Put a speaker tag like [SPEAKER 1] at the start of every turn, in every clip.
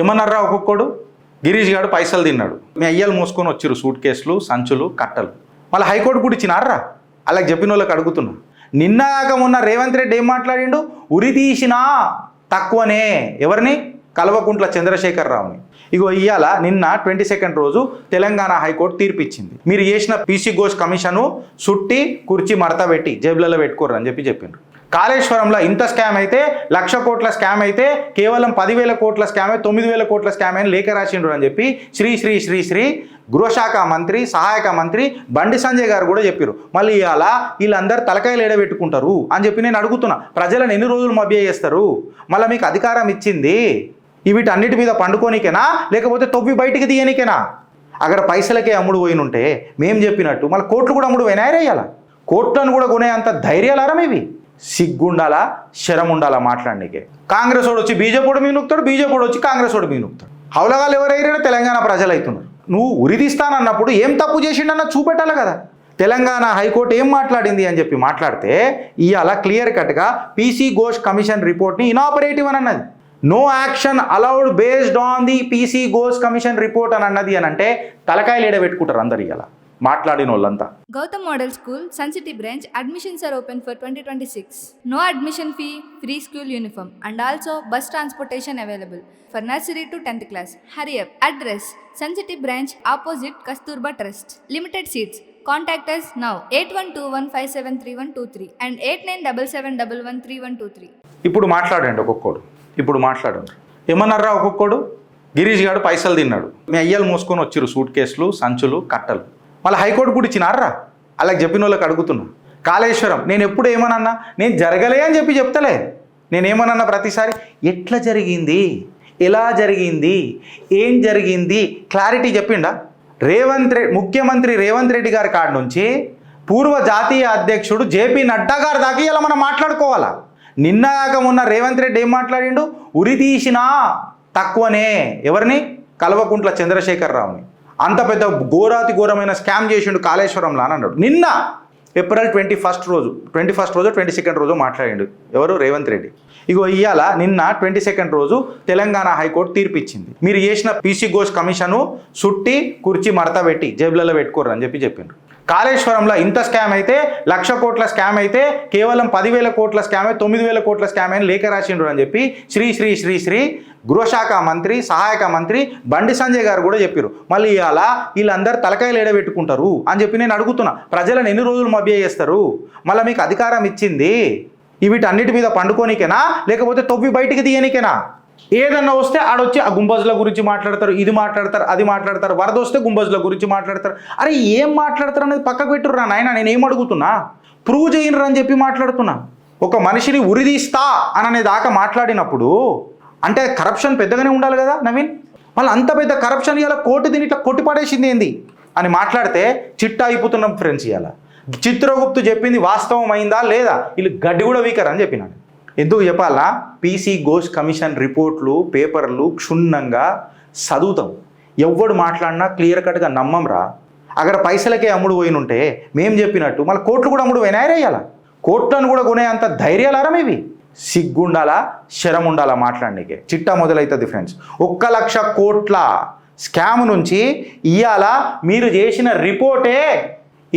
[SPEAKER 1] ఏమన్నారా ఒక్కొక్కడు గిరీష్ గారు పైసలు తిన్నాడు, మీ అయ్యలు మోసుకొని వచ్చిరు సూట్ కేసులు, సంచులు, కట్టలు. మళ్ళీ హైకోర్టు కూడా ఇచ్చినారా? అలాగ చెప్పిన వాళ్ళకి అడుగుతున్నా. నిన్నాక మొన్న రేవంత్ రెడ్డి ఏం మాట్లాడిండు? ఉరి తీసినా తక్కువనే. ఎవరిని? కల్వకుంట్ల చంద్రశేఖరరావుని. ఇగో ఇయ్యాల నిన్న 22nd రోజు తెలంగాణ హైకోర్టు తీర్పిచ్చింది. మీరు చేసిన పీసీ ఘోష్ కమిషను సుట్టి కుర్చీ మడత పెట్టి జేబులలో పెట్టుకోరు అని చెప్పిండ్రు. కాళేశ్వరంలో ఇంత స్కామ్ అయితే, 1,00,000 కోట్ల స్కామ్ అయితే కేవలం 10,000 కోట్ల స్కామ్ 9,000 కోట్ల స్కామ్ అని లేఖ రాసిండ్రు అని చెప్పి శ్రీ శ్రీ శ్రీ శ్రీ గృహశాఖ మంత్రి, సహాయక మంత్రి బండి సంజయ్ గారు కూడా చెప్పారు. మళ్ళీ ఇవాళ వీళ్ళందరూ తలకాయలు ఎడబెట్టుకుంటారు అని చెప్పి నేను అడుగుతున్నా. ప్రజలను ఎన్ని రోజులు మభ్య చేస్తారు? మళ్ళీ మీకు అధికారం ఇచ్చింది వీటన్నిటి మీద పండుకోనికేనా, లేకపోతే తొవ్వి బయటికి తీయనికేనా? అక్కడ పైసలకే అమ్ముడు పోయినుంటే మేము చెప్పినట్టు మళ్ళీ కోట్లు కూడా అమ్ముడు పోయినారేయాల. కోట్లను కూడా కొనే అంత ధైర్యాలారా ఇవి? సిగ్గుండాలా, శరం ఉండాలా మాట్లాడనీకే. కాంగ్రెస్ వాడు వచ్చి బీజేపీ మీద నొక్కుతాడు, బీజేపీ వచ్చి కాంగ్రెస్ వాడు మీద నొక్కుతాడు. హౌలగాలు ఎవరైనా తెలంగాణ ప్రజలు అవుతున్నారు. నువ్వు ఉరిదిస్తానన్నప్పుడు ఏం తప్పు చేసిండన్న చూపెట్టాలి కదా. తెలంగాణ హైకోర్టు ఏం మాట్లాడింది అని చెప్పి మాట్లాడితే ఇవాళ క్లియర్ కట్గా పీసీ ఘోష్ కమిషన్ రిపోర్ట్ని ఇనాపరేటివ్ అని అన్నది. No action allowed based on the PC Ghosh commission report అని అన్నది అని అంటే తలకాయలు ఏడబెట్టుకుంటారు అందరు ఇవాళ మాట్లాడిన వాళ్ళంతా.
[SPEAKER 2] Gautam Model School, Sun City branch, admissions are open for 2026. No admission fee, free school uniform and also bus transportation available for nursery to 10th class. Hurry up. Address: Sun City branch opposite Kasturba Trust. Limited seats. Contact us now 8121573123 and 8977113123.
[SPEAKER 1] ఇప్పుడు మాట్లాడండి ఒక్కొక్కడు. ఇప్పుడు మాట్లాడండి. ఏమన్నారా ఒక్కొక్కడు? గిరీష్ గారు పైసలు తిన్నాడు, మీ అయ్యలు మోసుకొని వచ్చిరు సూట్ కేసులు, సంచులు, కట్టలు. మళ్ళీ హైకోర్టు కూడా ఇచ్చినారా? అలాగ చెప్పిన వాళ్ళకి అడుగుతున్నా. కాళేశ్వరం నేను ఎప్పుడు ఏమనన్నా? నేను జరగలే అని చెప్పి చెప్తలే. నేనేమనన్నా ప్రతిసారి ఎట్లా జరిగింది, ఎలా జరిగింది, ఏం జరిగింది క్లారిటీ చెప్పిండా? ముఖ్యమంత్రి రేవంత్ రెడ్డి గారి కాడ నుంచి పూర్వ జాతీయ అధ్యక్షుడు జేపీ నడ్డా గారి దాకా ఇలా మనం మాట్లాడుకోవాలా. నిన్నాక మొన్న రేవంత్ రెడ్డి ఏం మాట్లాడిండు? ఉరి తీసినా తక్కువనే. ఎవరిని? కల్వకుంట్ల చంద్రశేఖరరావుని. అంత పెద్ద ఘోరమైన స్కామ్ చేసిండు కాళేశ్వరంలో అని అన్నాడు. నిన్న ఏప్రిల్ 21st రోజు 22nd రోజు మాట్లాడిండు. ఎవరు? రేవంత్ రెడ్డి. ఇగో ఇయ్యాల నిన్న 22nd రోజు తెలంగాణ హైకోర్టు తీర్పిచ్చింది. మీరు చేసిన పీసీ ఘోష్ కమిషను సుట్టి కుర్చీ మడత పెట్టి జేబులలో పెట్టుకోరు అని చెప్పిండ్రు. కాళేశ్వరంలో ఇంత స్కామ్ అయితే, 1,00,000 కోట్ల స్కామ్ అయితే కేవలం 10,000 కోట్ల స్కామ్ 9,000 కోట్ల స్కామ్ అని లేఖ రాసిండ్రు అని చెప్పి శ్రీ శ్రీ శ్రీ శ్రీ గృహశాఖ మంత్రి, సహాయక మంత్రి బండి సంజయ్ గారు కూడా చెప్పారు. మళ్ళీ ఇవాళ వీళ్ళందరూ తలకాయలు ఎడబెట్టుకుంటారు అని చెప్పి నేను అడుగుతున్నా. ప్రజలను ఎన్ని రోజులు మభ్య చేస్తారు? మళ్ళీ మీకు అధికారం ఇచ్చింది వీటన్నిటి మీద పండుకోనికేనా, లేకపోతే తొవ్వి బయటికి తీయనికేనా? ఏదన్నా వస్తే ఆడొచ్చి ఆ గుంబజ్ల గురించి మాట్లాడతారు, ఇది మాట్లాడతారు, అది మాట్లాడతారు. వరద వస్తే గుంబజ్ల గురించి మాట్లాడతారు. అరే ఏం మాట్లాడతారు అనేది పక్కకు పెట్టుర్రా నాయన. నేనేం అడుగుతున్నా? ప్రూవ్ చేయనరు అని చెప్పి మాట్లాడుతున్నా. ఒక మనిషిని ఉరిదీస్తా అనే దాకా మాట్లాడినప్పుడు అంటే కరప్షన్ పెద్దగానే ఉండాలి కదా నవీన్. మళ్ళీ అంత పెద్ద కరప్షన్ ఇవాళ కోర్టు దీని ఇట్లా కొట్టిపడేసింది ఏంది అని మాట్లాడితే చిట్టా అయిపోతున్నాం ఫ్రెండ్స్. ఇవాళ చిత్రగుప్తు చెప్పింది వాస్తవం అయిందా లేదా? వీళ్ళు గడ్డి కూడా వీకర్ అని చెప్పినాడు. ఎందుకు చెప్పాలా? పీసీ ఘోష్ కమిషన్ రిపోర్ట్లు, పేపర్లు క్షుణ్ణంగా చదువుతాం. ఎవడు మాట్లాడినా క్లియర్ కట్గా నమ్మంరా. అక్కడ పైసలకే అమ్ముడు పోయినుంటే మేము చెప్పినట్టు మళ్ళీ కోట్లు కూడా అమ్ముడు పోయినారేయాల. కోట్లను కూడా కొనే అంత ధైర్యాలారా ఇవి? సిగ్గుండాలా, శరం ఉండాలా మాట్లాడనీకే. చిట్టా మొదలవుతుంది ఫ్రెండ్స్. 1,00,000 కోట్ల స్కామ్ నుంచి ఇవాళ మీరు చేసిన రిపోర్టే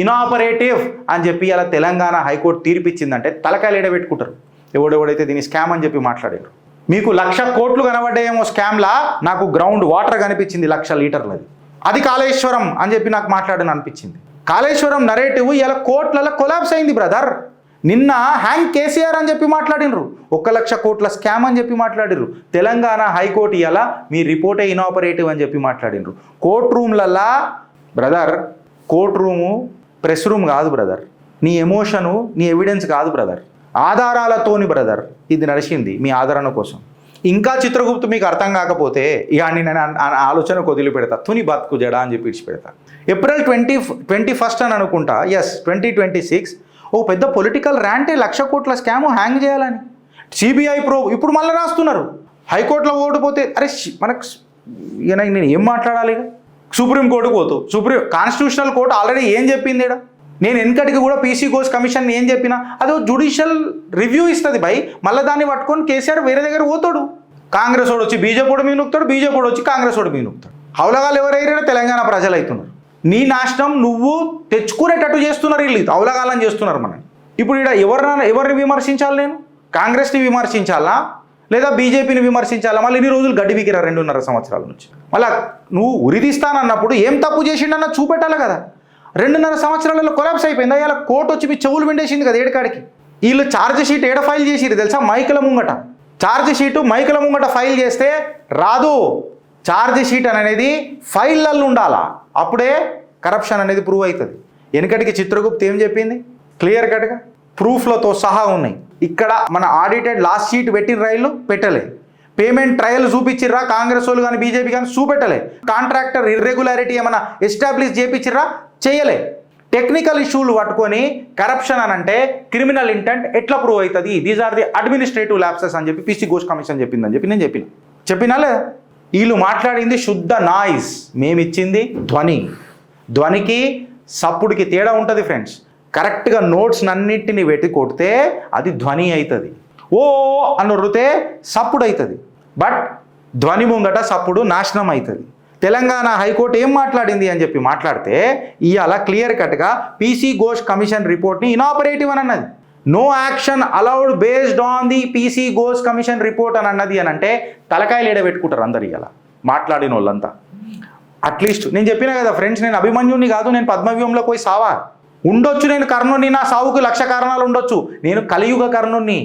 [SPEAKER 1] ఇనాపరేటివ్ అని చెప్పి ఇలా తెలంగాణ హైకోర్టు తీర్పిచ్చిందంటే తలకాయలు ఎడబెట్టుకుంటారు ఎవడెవడైతే దీన్ని స్కామ్ అని చెప్పి మాట్లాడారు. మీకు 1,00,000 కోట్లు కనబడ్డాయేమో స్కామ్లా, నాకు గ్రౌండ్ వాటర్ కనిపించింది 1,00,000 లీటర్లది. అది కాళేశ్వరం అని చెప్పి నాకు మాట్లాడని అనిపించింది. కాళేశ్వరం నరేటివ్ ఇలా కోట్లలో కొలాప్స్ అయింది బ్రదర్. నిన్న హ్యాంగ్ కేసీఆర్ అని చెప్పి మాట్లాడినరు, 1,00,000 కోట్ల స్కామ్ అని చెప్పి మాట్లాడినరు. తెలంగాణ హైకోర్టు ఇలా మీ రిపోర్టే ఇనాపరేటివ్ అని చెప్పి మాట్లాడినరు. కోర్ట్ రూమ్లల్లా brother, court room press room కాదు బ్రదర్. నీ ఎమోషను, నీ ఎవిడెన్స్ కాదు బ్రదర్, ఆధారాలతోని బ్రదర్ ఇది నడిచింది మీ ఆదరణ కోసం. ఇంకా చిత్రగుప్తు మీకు అర్థం కాకపోతే ఇక నేను ఆలోచనకు వదిలిపెడతా. తుని బతుకు జడా అని చెప్పి ఇచ్చిపెడతా. ఏప్రిల్ 21st అని అనుకుంటా, 2026 ఓ పెద్ద పొలిటికల్ ర్యాంటే 1,00,000 కోట్ల స్కామ్ హ్యాంగ్ చేయాలని సిబిఐ ప్రోబ్ ఇప్పుడు మళ్ళీ రాస్తున్నారు. హైకోర్టులో ఓడిపోతే అరే మనకు నేను ఏం మాట్లాడాలి? సుప్రీంకోర్టుకు పోతావు. కాన్స్టిట్యూషనల్ కోర్టు ఆల్రెడీ ఏం చెప్పింది ఇక్కడ? నేను వెనకటికి కూడా పీసీ ఘోష్ కమిషన్ ఏం చెప్పినా అదో జ్యుడిషియల్ రివ్యూ ఇస్తుంది భయ్. మళ్ళీ దాన్ని పట్టుకొని కేసీఆర్ వేరే దగ్గర పోతాడు. కాంగ్రెస్ వాడు వచ్చి బీజేపీ వాడు మీనుకుతాడు, బీజేపీ వాడు వచ్చి కాంగ్రెస్ వాడు మీనుకుతాడు. హౌలగాలు ఎవరైనా తెలంగాణ ప్రజలు అవుతున్నారు. నీ నాశనం నువ్వు తెచ్చుకునేటట్టు చేస్తున్నారు, వీళ్ళు హౌలగాలని చేస్తున్నారు మనం. ఇప్పుడు ఇక్కడ ఎవరిని విమర్శించాలి? నేను కాంగ్రెస్ని విమర్శించాలా లేదా బీజేపీని విమర్శించాలా? మళ్ళీ ఇన్ని రోజులు గడ్డి వీకిరా 2.5 సంవత్సరాల నుంచి. మళ్ళీ నువ్వు ఉరిదీస్తానన్నప్పుడు ఏం తప్పు చేసిండన్న చూపెట్టాలి కదా. 2.5 సంవత్సరాలలో కొలాప్స్ అయిపోయింది. అలా కోర్టు వచ్చి మీ చెవులు విండేసింది కదా ఏడుకాడికి. వీళ్ళు ఛార్జ్ షీట్ ఏడ ఫైల్ చేసిరు తెలుసా? మైకుల ముంగట. ఛార్జ్ షీటు మైకుల ముంగట ఫైల్ చేస్తే రాదు. ఛార్జ్ షీట్ అనేది ఫైళ్ళల్లో ఉండాలా, అప్పుడే కరప్షన్ అనేది ప్రూవ్ అవుతుంది. వెనకటికి చిత్రగుప్త ఏం చెప్పింది? క్లియర్ కట్గా ప్రూఫ్లతో సహా ఉన్నాయి. ఇక్కడ మన ఆడిటెడ్ లాస్ట్ షీట్ పెట్టిన రైళ్ళు పెట్టలే, పేమెంట్ ట్రయల్ చూపించిర్రా కాంగ్రెస్ వాళ్ళు కానీ బీజేపీ కానీ చూపెట్టలే, కాంట్రాక్టర్ ఇర్రెగ్యులారిటీ ఏమైనా ఎస్టాబ్లిష్ చేయించిర్రా చేయలే. టెక్నికల్ ఇష్యూలు పట్టుకొని కరప్షన్ అని అంటే క్రిమినల్ ఇంటెంట్ ఎట్లా ప్రూవ్ అవుతుంది? These are the administrative lapses అని చెప్పి పీసీ ఘోష్ కమిషన్ చెప్పిందని చెప్పి నేను చెప్పినా లేదా? వీళ్ళు మాట్లాడింది శుద్ధ నాయిస్, మేమిచ్చింది ధ్వని. ధ్వనికి సప్పుడికి తేడా ఉంటుంది ఫ్రెండ్స్. కరెక్ట్గా నోట్స్ అన్నింటినీ పెట్టి కొడితే అది ధ్వని అవుతుంది. ఓ అని వరితే సప్పుడు అవుతుంది. బట్ ధ్వని ముంగట సప్పుడు నాశనం అవుతుంది. తెలంగాణ హైకోర్టు ఏం మాట్లాడింది అని చెప్పి మాట్లాడితే ఇవాళ క్లియర్ కట్గా పీసీ ఘోష్ కమిషన్ రిపోర్ట్ని ఇనాపరేటివ్ అని అన్నది. No action allowed based on the PC Ghosh commission report అని అన్నది అని అంటే తలకాయలు ఏడబెట్టుకుంటారు అందరు ఇవాళ మాట్లాడిన వాళ్ళంతా. అట్లీస్ట్ నేను చెప్పినా కదా ఫ్రెండ్స్, నేను అభిమన్యుని కాదు, నేను పద్మవ్యూహంలో పోయి సావా ఉండొచ్చు, నేను కర్ణుని, నా సావుకు 1,00,000 కారణాలు ఉండొచ్చు. నేను కలియుగ కర్ణుని.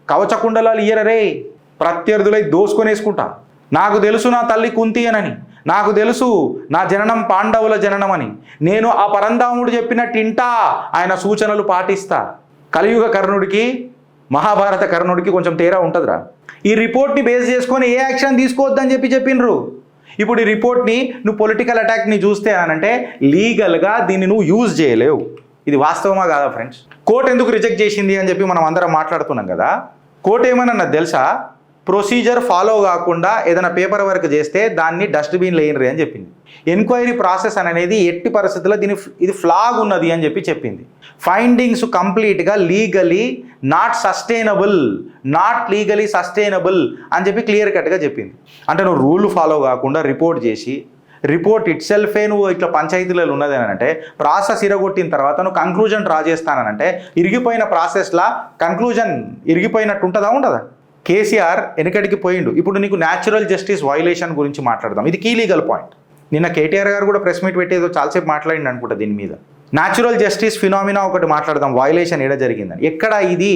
[SPEAKER 1] కవచకుండలాలు ఇయ్యరరే, ప్రత్యర్థులై దోసుకొని వేసుకుంటా. నాకు తెలుసు నా తల్లి కుంతి అనని, నాకు తెలుసు నా జననం పాండవుల జననం అని. నేను ఆ పరంధాముడు చెప్పినట్టింటా, ఆయన సూచనలు పాటిస్తా. కలియుగ కర్ణుడికి మహాభారత కర్ణుడికి కొంచెం తేడా ఉంటుందిరా. ఈ రిపోర్ట్ని బేస్ చేసుకొని ఏ యాక్షన్ తీసుకోవద్దని చెప్పినరు. ఇప్పుడు ఈ రిపోర్ట్ని నువ్వు పొలిటికల్ అటాక్ని చూస్తే అనంటే లీగల్గా దీన్ని నువ్వు యూజ్ చేయలేవు. ఇది వాస్తవమా కాదా ఫ్రెండ్స్? కోర్టు ఎందుకు రిజెక్ట్ చేసింది అని చెప్పి మనం అందరం మాట్లాడుతున్నాం కదా. కోర్టు ఏమన్నా తెలుసా? ప్రొసీజర్ ఫాలో కాకుండా ఏదైనా పేపర్ వర్క్ చేస్తే దాన్ని డస్ట్బిన్లో వేయరు అని చెప్పింది. ఎంక్వైరీ ప్రాసెస్ అనేది ఎట్టి పరిస్థితుల్లో ఇది ఫ్లాగ్ ఉన్నది అని చెప్పి చెప్పింది. ఫైండింగ్స్ కంప్లీట్గా లీగలీ నాట్ లీగలీ సస్టైనబుల్ అని చెప్పి క్లియర్ కట్గా చెప్పింది. అంటే నువ్వు రూల్ ఫాలో కాకుండా రిపోర్ట్ చేసి రిపోర్ట్ ఇట్ సెల్ఫే నువ్వు ఇట్లా పంచాయతీలలో ఉన్నది అని అంటే ప్రాసెస్ ఇరగొట్టిన తర్వాత నువ్వు కంక్లూజన్ డ్రా చేస్తానంటే ఇరిగిపోయిన ప్రాసెస్లా కంక్లూజన్ ఇరిగిపోయినట్టు ఉంటుందా? ఉండదా? కేసీఆర్ వెనకడికి పోయిండు. ఇప్పుడు నీకు న్యాచురల్ జస్టిస్ వైలేషన్ గురించి మాట్లాడదాం. ఇది కీ లీగల్ పాయింట్. నిన్న కేటీఆర్ గారు కూడా ప్రెస్ మీట్ పెట్టేదో చాలాసేపు మాట్లాడిండు అనుకుంటా దీని మీద. న్యాచురల్ జస్టిస్ ఫినామినా ఒకటి మాట్లాడదాం, వైలేషన్ ఏడ జరిగిందని. ఎక్కడ ఇది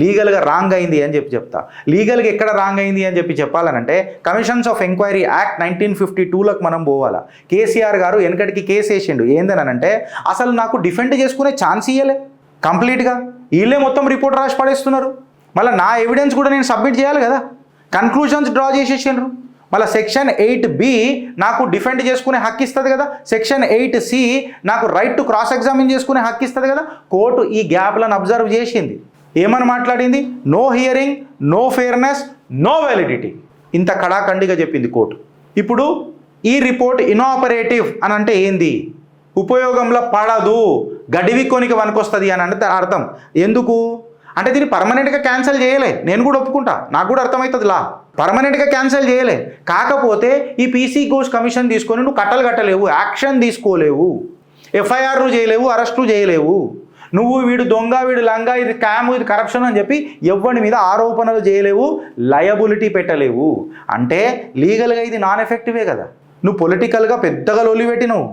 [SPEAKER 1] లీగల్గా రాంగ్ అయింది అని చెప్తా. లీగల్గా ఎక్కడ రాంగ్ అయింది అని చెప్పాలనంటే కమిషన్స్ ఆఫ్ ఎంక్వైరీ యాక్ట్ 1952లకు మనం పోవాలా. కేసీఆర్ గారు వెనకటికి కేసు వేసిండు. ఏందనంటే అసలు నాకు డిఫెండ్ చేసుకునే ఛాన్స్ ఇవ్వలే కంప్లీట్గా. వీళ్ళే మొత్తం రిపోర్ట్ రాసి పడేస్తున్నారు. మళ్ళీ నా ఎవిడెన్స్ కూడా నేను సబ్మిట్ చేయాలి కదా. కన్క్లూజన్స్ డ్రా చేసేసిండ్రు. మళ్ళీ సెక్షన్ 8B నాకు డిఫెండ్ చేసుకునే హక్కు ఇస్తుంది కదా. సెక్షన్ 8C నాకు రైట్ టు క్రాస్ ఎగ్జామిన్ చేసుకునే హక్కు ఇస్తుంది కదా. కోర్టు ఈ గ్యాప్లను అబ్జర్వ్ చేసింది. ఏమని మాట్లాడింది? No hearing, no fairness, no validity. ఇంత కడాఖండిగా చెప్పింది కోర్టు. ఇప్పుడు ఈ రిపోర్ట్ ఇనాపరేటివ్ అని అంటే ఏంది? ఉపయోగంలో పడదు, గడివి కొనికి వనకొస్తుంది అని అంటే అర్థం. ఎందుకు అంటే దీన్ని పర్మనెంట్గా క్యాన్సిల్ చేయలే. నేను కూడా ఒప్పుకుంటా, నాకు కూడా అర్థమవుతుంది. పర్మనెంట్గా క్యాన్సిల్ చేయలే. కాకపోతే ఈ పీసీ ఘోష్ కమిషన్ తీసుకొని నువ్వు కట్టలేవు, యాక్షన్ తీసుకోలేవు, ఎఫ్ఐఆర్లు చేయలేవు, అరెస్టులు చేయలేవు. నువ్వు వీడు దొంగ, వీడు లంగా, ఇది క్యామ్, ఇది కరప్షన్ అని చెప్పి ఎవరి మీద ఆరోపణలు చేయలేవు, లయబిలిటీ పెట్టలేవు. అంటే లీగల్గా ఇది నాన్ ఎఫెక్టివే కదా. నువ్వు పొలిటికల్గా పెద్దగా లొల్లి పెట్టినావు,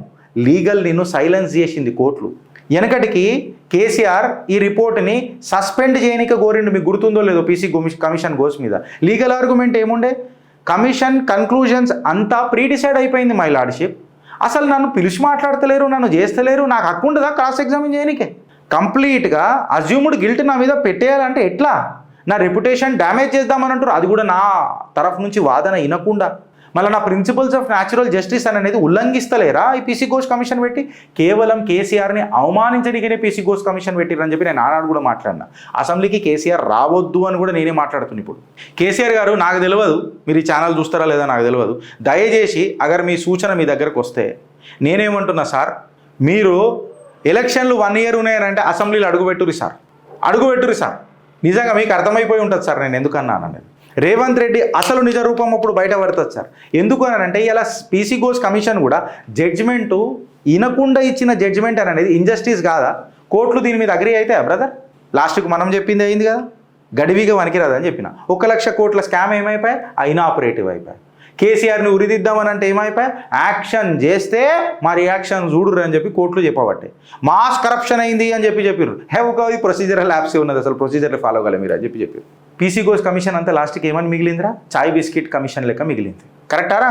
[SPEAKER 1] లీగల్ నిన్ను సైలెన్స్ చేసింది కోర్టులు. వెనకటికి కేసీఆర్ ఈ రిపోర్ట్ని సస్పెండ్ చేయడానికి కోరిండు. మీకు గుర్తుందో లేదో పీసీ కమిషన్ ఘోష్ మీద. లీగల్ ఆర్గ్యుమెంట్ ఏముండే? కమిషన్ కన్క్లూజన్స్ అంతా ప్రీడిసైడ్ అయిపోయింది మై లార్డ్షిప్. అసలు నన్ను పిలిచి మాట్లాడతలేరు, నన్ను చేస్తలేరు, నాకు హక్కు ఉండదా క్రాస్ ఎగ్జామిన్ చేయనికే? కంప్లీట్గా అజ్యూమ్డ్ గిల్ట్ నా మీద పెట్టేయాలంటే ఎట్లా? నా రెప్యుటేషన్ డ్యామేజ్ చేద్దామని అంటారు. అది కూడా నా తరఫు నుంచి వాదన వినకుండా మళ్ళీ నా ప్రిన్సిపల్స్ ఆఫ్ న్యాచురల్ జస్టిస్ అనేది ఉల్లంఘిస్తలేరా ఈ పీసీ ఘోష్ కమిషన్ పెట్టి? కేవలం కేసీఆర్ని అవమానించడానికనే పీసీ ఘోష్ కమిషన్ పెట్టిరని చెప్పి నేను ఆనాడు కూడా మాట్లాడినా. అసెంబ్లీకి కేసీఆర్ రావద్దు అని కూడా నేనే మాట్లాడుతున్నాను. ఇప్పుడు కేసీఆర్ గారు, నాకు తెలియదు మీరు ఈ ఛానల్ చూస్తారా లేదా నాకు తెలియదు, దయచేసి అగర్ మీ సూచన మీ దగ్గరకు వస్తే నేనేమంటున్నా సార్, మీరు ఎలక్షన్లు 1 year ఉన్నాయనంటే అసెంబ్లీలో అడుగుపెట్టుర్రి సార్. నిజంగా మీకు అర్థమైపోయి ఉంటుంది సార్ నేను ఎందుకన్నాను అనేది. రేవంత్ రెడ్డి అసలు నిజ రూపం అప్పుడు బయట పడుతుంది సార్. ఎందుకు అని అంటే ఇలా పీసీ ఘోష్ కమిషన్ కూడా జడ్జిమెంటు వినకుండా ఇచ్చిన జడ్జిమెంట్ అని అనేది ఇంజస్టిస్ కాదా? కోర్టులు దీని మీద అగ్రి అయితే బ్రదర్, లాస్ట్కి మనం చెప్పింది అయింది కదా, గడివిగా వనికిరాదని చెప్పిన. 1 లక్ష కోట్ల స్కామ్ ఏమైపోయాయి, ఇనాపరేటివ్ అయిపోయాయి. కేసీఆర్ని ఉరిదిద్దామని అంటే ఏమైపోయాయి, యాక్షన్ చేస్తే మా రియాక్షన్ చూడురు అని చెప్పి కోర్టులు చెప్పబట్టే. మాస్ కరప్షన్ అయింది అని చెప్పారు. ఒక ప్రొసీజరల్ యాప్సే ఉన్నది, అసలు ప్రొసీజర్లు ఫాలో కాలే మీరు అని చెప్పారు. పీసీ ఘోష్ కమిషన్ అంతా లాస్ట్కి ఏమని మిగిలిందిరా, చాయ్ బిస్కెట్ కమిషన్ లెక్క మిగిలింది. కరెక్టారా?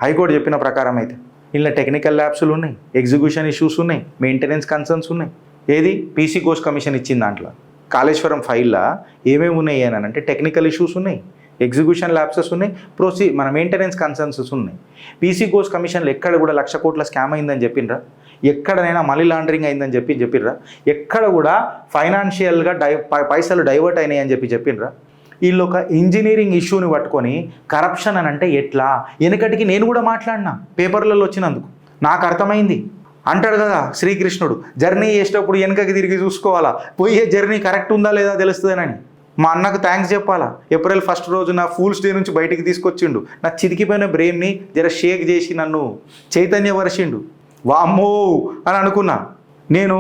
[SPEAKER 1] హైకోర్టు చెప్పిన ప్రకారం అయితే ఇలా టెక్నికల్ ల్యాబ్స్లు ఉన్నాయి, ఎగ్జిక్యూషన్ ఇష్యూస్ ఉన్నాయి, మెయింటెనెన్స్ కన్సర్న్స్ ఉన్నాయి. ఏది పీసీ ఘోష్ కమిషన్ ఇచ్చిన దాంట్లో కాళేశ్వరం ఫైల్లో ఏమేమి ఉన్నాయి అని అంటే టెక్నికల్ ఇష్యూస్ ఉన్నాయి, ఎగ్జిక్యూషన్ ల్యాబ్సెస్ ఉన్నాయి, మన మెయింటెనెన్స్ కన్సర్న్సెస్ ఉన్నాయి. పీసీ ఘోష్ కమిషన్లో ఎక్కడ కూడా 1 లక్ష కోట్ల స్కామ్ అయిందని చెప్పిండ్రా? ఎక్కడైనా మనీ లాండరింగ్ అయిందని చెప్పిర్రా? ఎక్కడ కూడా ఫైనాన్షియల్గా పైసలు డైవర్ట్ అయినాయి అని చెప్పిండ్రా? వీళ్ళు ఒక ఇంజనీరింగ్ ఇష్యూని పట్టుకొని కరప్షన్ అని అంటే ఎట్లా? వెనకటికి నేను కూడా మాట్లాడినా పేపర్లలో వచ్చినందుకు నాకు అర్థమైంది. అంటాడు కదా శ్రీకృష్ణుడు, జర్నీ చేసేటప్పుడు వెనకకి తిరిగి చూసుకోవాలా, పోయే జర్నీ కరెక్ట్ ఉందా లేదా తెలుస్తుందని. మా అన్నకు థ్యాంక్స్ చెప్పాలా, April 1 రోజు నా ఫూల్స్ డే నుంచి బయటికి తీసుకొచ్చిండు. నా చితికిపోయిన బ్రెయిన్ని జర షేక్ చేసి నన్ను చైతన్యపరిచిండు. వామ్మో అని అనుకున్నా నేను.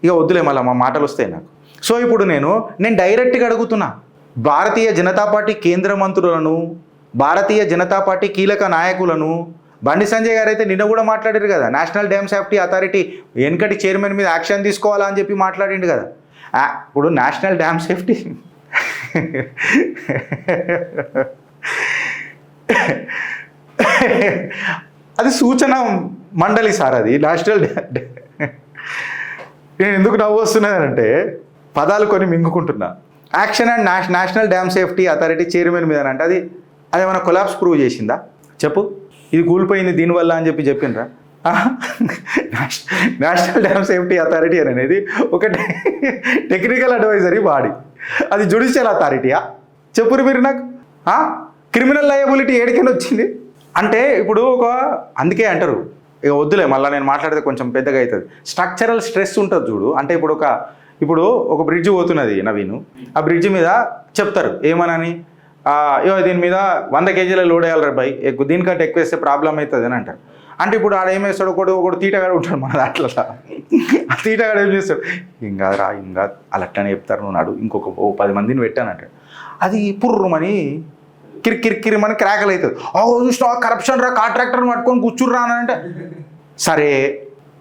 [SPEAKER 1] ఇక వద్దులే, మళ్ళీ మా మాటలు వస్తాయి నాకు. సో ఇప్పుడు నేను డైరెక్ట్గా అడుగుతున్నా, భారతీయ జనతా పార్టీ కేంద్ర మంత్రులను, భారతీయ జనతా పార్టీ కీలక నాయకులను, బండి సంజయ్ గారు అయితే నిన్న కూడా మాట్లాడారు కదా, నేషనల్ డ్యామ్ సేఫ్టీ అథారిటీ వెనకటి చైర్మన్ మీద యాక్షన్ తీసుకోవాలా అని చెప్పి మాట్లాడిండు కదా. ఇప్పుడు నేషనల్ డ్యామ్ సేఫ్టీ అది సూచన మండలి సార్, అది నేషనల్ నేను ఎందుకు నవ్వు వస్తున్నదంటే పదాలు కొన్ని మింగుకుంటున్నా. Action and national dam safety authority chairman మీద అంటే అది ఏమైనా కొలాప్స్ ప్రూవ్ చేసిందా చెప్పు? ఇది కూలిపోయింది దీనివల్ల అని చెప్పిండ్రా? నేషనల్ డ్యామ్ సేఫ్టీ అథారిటీ అనేది ఒక టెక్నికల్ అడ్వైజరీ బాడీ, అది జ్యుడిషియల్ అథారిటీయా? చెప్పురు మీరు నాకు. క్రిమినల్ లయబిలిటీ ఏడికైనా వచ్చింది అంటే ఇప్పుడు అందుకే అంటారు, ఇక వద్దులే మళ్ళీ నేను మాట్లాడితే కొంచెం పెద్దగా అవుతుంది. స్ట్రక్చరల్ స్ట్రెస్ ఉంటుంది చూడు. అంటే ఇప్పుడు ఒక బ్రిడ్జ్ పోతున్నది నవీను, ఆ బ్రిడ్జ్ మీద చెప్తారు ఏమనని, దీని మీద 100 కేజీల లోడ్ వేయాలి రా బాయ్, దీనికంటే ఎక్కువ వేస్తే ప్రాబ్లం అవుతుంది అని అంటారు. అంటే ఇప్పుడు ఆడ ఏం వేస్తాడు, ఒకడు తీటగాడు ఉంటాడు మన దాంట్లో. ఆ తీటగాడు ఏం చేస్తాడు, ఇంకా అలా అట్లనే చెప్తారు, నువ్వు నాడు ఇంకొక 10 మందిని పెట్టానంటాడు. అది పుర్రుమని కిరికిరిమని క్రాకలు అవుతుంది. చూసినా కరప్షన్ రా, కాంట్రాక్టర్ని పట్టుకొని కూర్చుర్రా అని అంటే, సరే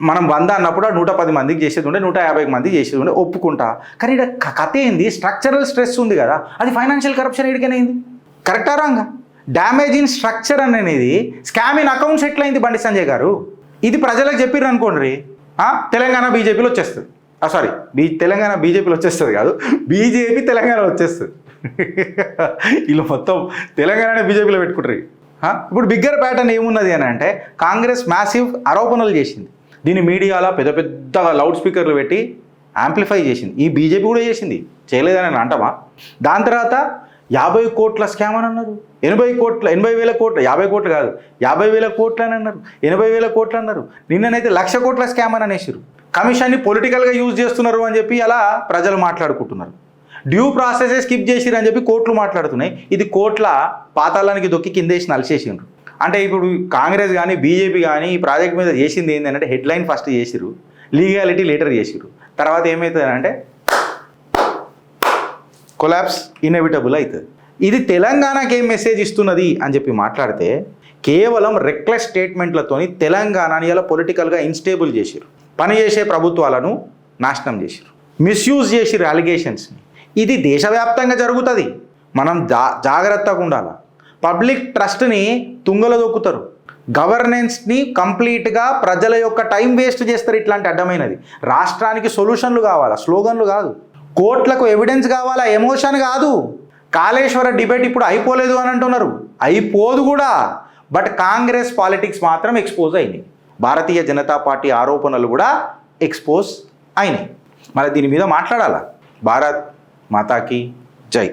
[SPEAKER 1] మనం 100 అన్నప్పుడు 110 మందికి చేసేది ఉండే, 150 మందికి చేసేది ఉండే, ఒప్పుకుంటా. కానీ ఇక్కడ కథ ఏంది, స్ట్రక్చరల్ స్ట్రెస్ ఉంది కదా, అది ఫైనాన్షియల్ కరప్షన్ ఎడికైంది. కరెక్టా రాంగా? డ్యామేజ్ ఇన్ స్ట్రక్చర్ అనేది scam in accounts ఎట్లయింది Bandi Sanjay గారు? ఇది ప్రజలకు చెప్పిర్రు అనుకోండి, తెలంగాణ బీజేపీలో వచ్చేస్తుంది. సారీ, తెలంగాణ బీజేపీలో వచ్చేస్తుంది కాదు, బీజేపీ తెలంగాణ వచ్చేస్తుంది. వీళ్ళు మొత్తం తెలంగాణనే బీజేపీలో పెట్టుకుంటారు. ఇప్పుడు బిగ్గర్ ప్యాటర్న్ ఏమున్నది అని అంటే, కాంగ్రెస్ మ్యాసివ్ ఆరోపణలు చేసింది, దీన్ని మీడియాలో పెద్ద పెద్ద లౌడ్ స్పీకర్లు పెట్టి యాంప్లిఫై చేసింది. ఈ బీజేపీ కూడా చేసింది, చేయలేదని అంటామా? దాని తర్వాత 50 కోట్ల స్కామ్ అని అన్నారు, 80 వేల కోట్లు, 50 కోట్లు కాదు 50,000 కోట్లు అని అన్నారు, 80,000 కోట్లు అన్నారు. నిన్ననైతే 1,00,000 కోట్ల స్కామ్ అని అనేసారు. కమిషన్ని పొలిటికల్గా యూజ్ చేస్తున్నారు అని చెప్పి అలా ప్రజలు మాట్లాడుకుంటున్నారు. డ్యూ ప్రాసెసే స్కిప్ చేసిరు అని చెప్పి కోర్టులు మాట్లాడుతున్నాయి. ఇది కోర్టుల పాతాళానికి దొక్కి కిందేసి నలిసేసిండ్రు. అంటే ఇప్పుడు కాంగ్రెస్ కానీ బీజేపీ కానీ ఈ ప్రాజెక్ట్ మీద చేసింది ఏంటంటే, హెడ్లైన్ ఫస్ట్ చేసిరు, లీగాలిటీ లేటర్ చేసిరు, తర్వాత ఏమవుతుందంటే కొలాప్స్ ఇన్ఎవిటబుల్ అవుతుంది. ఇది తెలంగాణకి ఏం మెసేజ్ ఇస్తున్నది అని చెప్పి మాట్లాడితే, కేవలం రెక్లెస్ స్టేట్మెంట్లతోని తెలంగాణని ఇలా పొలిటికల్గా ఇన్స్టేబుల్ చేసిరు, పనిచేసే ప్రభుత్వాలను నాశనం చేసిరు, మిస్యూజ్ చేసిరు అలిగేషన్స్ని. ఇది దేశవ్యాప్తంగా జరుగుతుంది, మనం జాగ్రత్తగా ఉండాలి. పబ్లిక్ ట్రస్ట్ని తుంగలో దొక్కుతారు, గవర్నెన్స్ని కంప్లీట్గా ప్రజల యొక్క టైం వేస్ట్ చేస్తారు. ఇట్లాంటి అడ్డమైనది రాష్ట్రానికి సొల్యూషన్లు కావాలా, స్లోగన్లు కాదు. కోర్టులకు ఎవిడెన్స్ కావాలా, ఎమోషన్ కాదు. కాళేశ్వర డిబేట్ ఇప్పుడు అయిపోలేదు అని అంటున్నారు, అయిపోదు కూడా. బట్ కాంగ్రెస్ పాలిటిక్స్ మాత్రం ఎక్స్పోజ్ అయినాయి, భారతీయ జనతా పార్టీ ఆరోపణలు కూడా ఎక్స్పోజ్ అయినాయి. మరి దీని మీద మాట్లాడాలా. భారత్ మాతాకి జై.